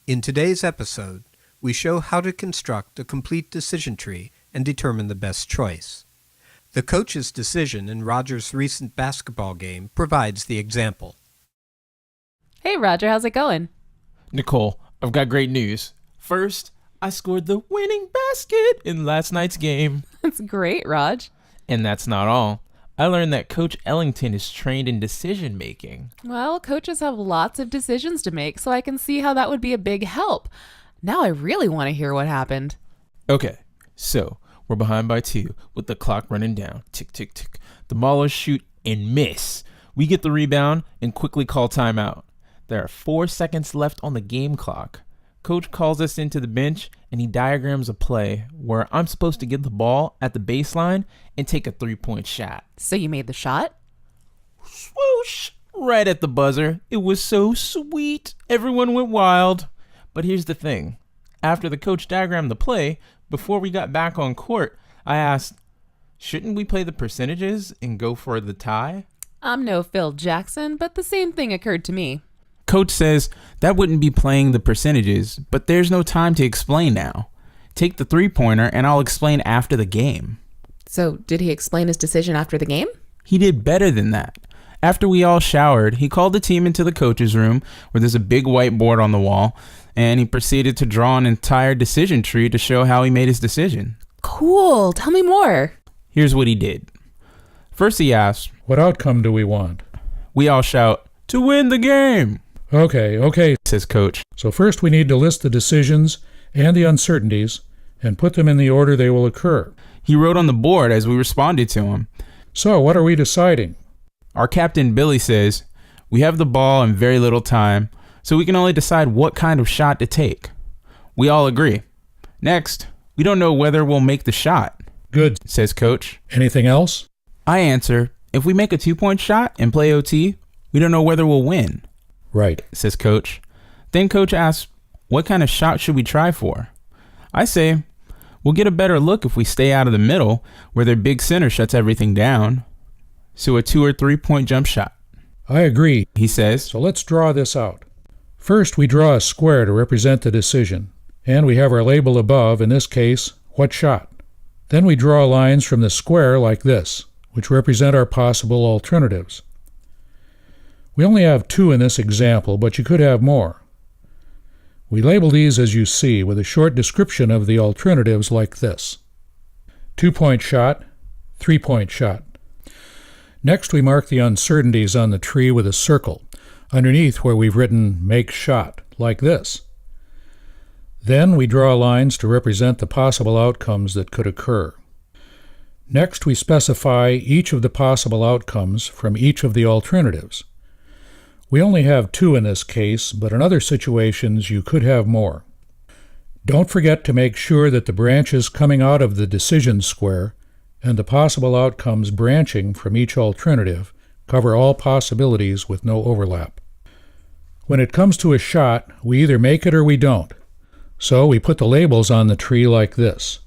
In today's episode, we show how to construct a complete decision tree and determine the best choice. The coach's decision in Roger's recent basketball game provides the example. Hey Roger, how's it going? Nicole, I've got great news. First, I scored the winning basket in last night's game. That's great, Raj. And that's not all. I learned that Coach Ellington is trained in decision making. Well, coaches have lots of decisions to make, so I can see how that would be a big help. Now I really want to hear what happened. Okay, so we're behind by 2 with the clock running down. Tick, tick, tick. The Maulers shoot and miss. We get the rebound and quickly call timeout. There are 4 seconds left on the game clock. Coach calls us into the bench and he diagrams a play where I'm supposed to get the ball at the baseline and take a 3-point shot. So you made the shot? Swoosh! Right at the buzzer. It was so sweet. Everyone went wild. But here's the thing. After the coach diagrammed the play, before we got back on court, I asked, shouldn't we play the percentages and go for the tie? I'm no Phil Jackson, but the same thing occurred to me. Coach says that wouldn't be playing the percentages, but there's no time to explain now. Take the 3-pointer and I'll explain after the game. So did he explain his decision after the game? He did better than that. After we all showered, he called the team into the coach's room where there's a big whiteboard on the wall, and he proceeded to draw an entire decision tree to show how he made his decision. Cool. Tell me more. Here's what he did. First he asked, "What outcome do we want?" We all shout, "To win the game!" Okay, says Coach. so first we need to list the decisions and the uncertainties and put them in the order they will occur. He wrote on the board as we responded to him. So what are we deciding? Our captain, Billy, says, we have the ball and very little time, so we can only decide what kind of shot to take. We all agree. Next, we don't know whether we'll make the shot, Good. says Coach. Anything else? I answer, if we make a 2-point shot and play OT, we don't know whether we'll win, Right. says Coach. Then Coach asks, what kind of shot should we try for? I say, we'll get a better look if we stay out of the middle where their big center shuts everything down. So a 2 or 3-point jump shot, I agree. he says. So let's draw this out. First, we draw a square to represent the decision, and we have our label above, in this case, what shot. Then we draw lines from the square like this, which represent our possible alternatives. We only have 2 in this example, but you could have more. We label these as you see, with a short description of the alternatives like this. 2-point shot, 3-point shot. Next, we mark the uncertainties on the tree with a circle, underneath where we've written make shot, like this. Then we draw lines to represent the possible outcomes that could occur. Next, we specify each of the possible outcomes from each of the alternatives. We only have 2 in this case, but in other situations you could have more. Don't forget to make sure that the branches coming out of the decision square and the possible outcomes branching from each alternative cover all possibilities with no overlap. When it comes to a shot, we either make it or we don't. So we put the labels on the tree like this: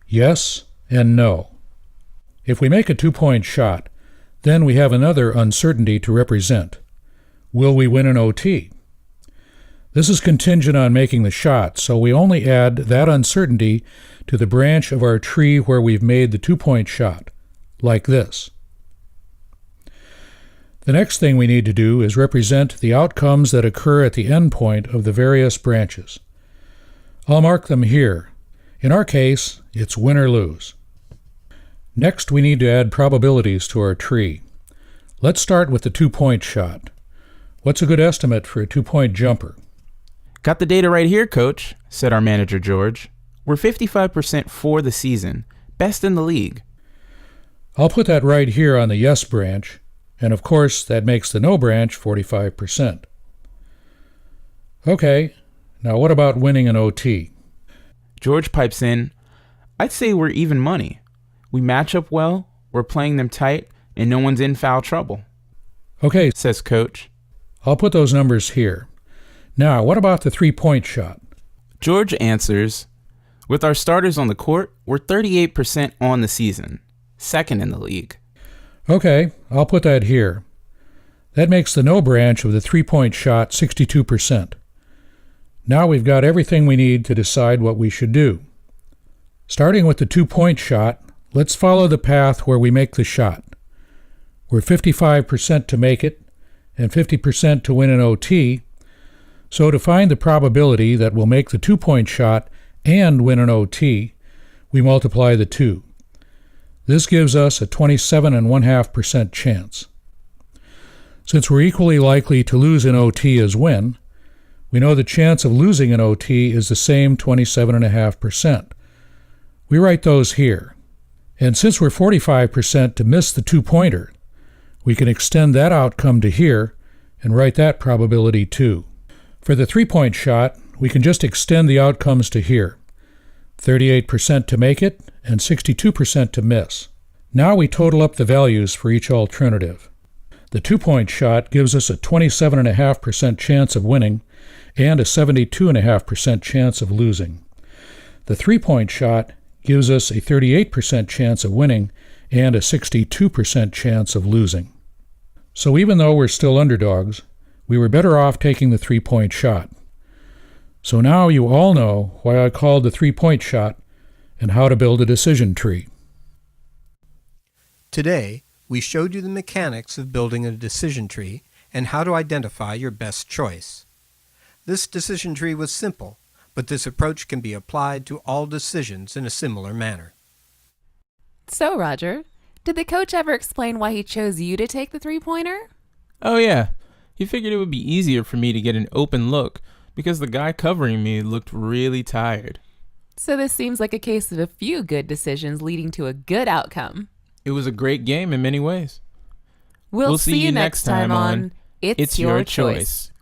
yes and no. If we make a 2-point shot, then we have another uncertainty to represent. Will we win an OT? This is contingent on making the shot, so we only add that uncertainty to the branch of our tree where we've made the 2-point shot, like this. The next thing we need to do is represent the outcomes that occur at the end point of the various branches. I'll mark them here. In our case, it's win or lose. Next, we need to add probabilities to our tree. Let's start with the 2-point shot. What's a good estimate for a 2-point jumper? Got the data right here, Coach, said our manager, George. We're 55% for the season, best in the league. I'll put that right here on the yes branch, and of course that makes the no branch 45%. Okay, now what about winning an OT? George pipes in, I'd say we're even money. We match up well, we're playing them tight, and no one's in foul trouble. Okay, Says Coach. I'll put those numbers here. Now, what about the 3-point shot? George answers, with our starters on the court, we're 38% on the season, second in the league. Okay, I'll put that here. That makes the no branch of the 3-point shot 62%. Now we've got everything we need to decide what we should do. Starting with the 2-point shot, let's follow the path where we make the shot. We're 55% to make it and 50% to win an OT, so to find the probability that we'll make the 2-point shot and win an OT, we multiply the two. This gives us a 27.5% chance. Since we're equally likely to lose an OT as win, we know the chance of losing an OT is the same 27.5%. We write those here. And since we're 45% to miss the 2-pointer, we can extend that outcome to here and write that probability too. For the 3-point shot, we can just extend the outcomes to here. 38% to make it and 62% to miss. Now we total up the values for each alternative. The 2-point shot gives us a 27.5% chance of winning and a 72.5% chance of losing. The 3-point shot gives us a 38% chance of winning and a 62% chance of losing. So even though we're still underdogs, we were better off taking the 3-point shot. So now you all know why I called the 3-point shot and how to build a decision tree. Today, we showed you the mechanics of building a decision tree and how to identify your best choice. This decision tree was simple, but this approach can be applied to all decisions in a similar manner. So, Roger, did the coach ever explain why he chose you to take the 3-pointer? Oh yeah, he figured it would be easier for me to get an open look because the guy covering me looked really tired. So this seems like a case of a few good decisions leading to a good outcome. It was a great game in many ways. We'll see you next time on It's Your Choice.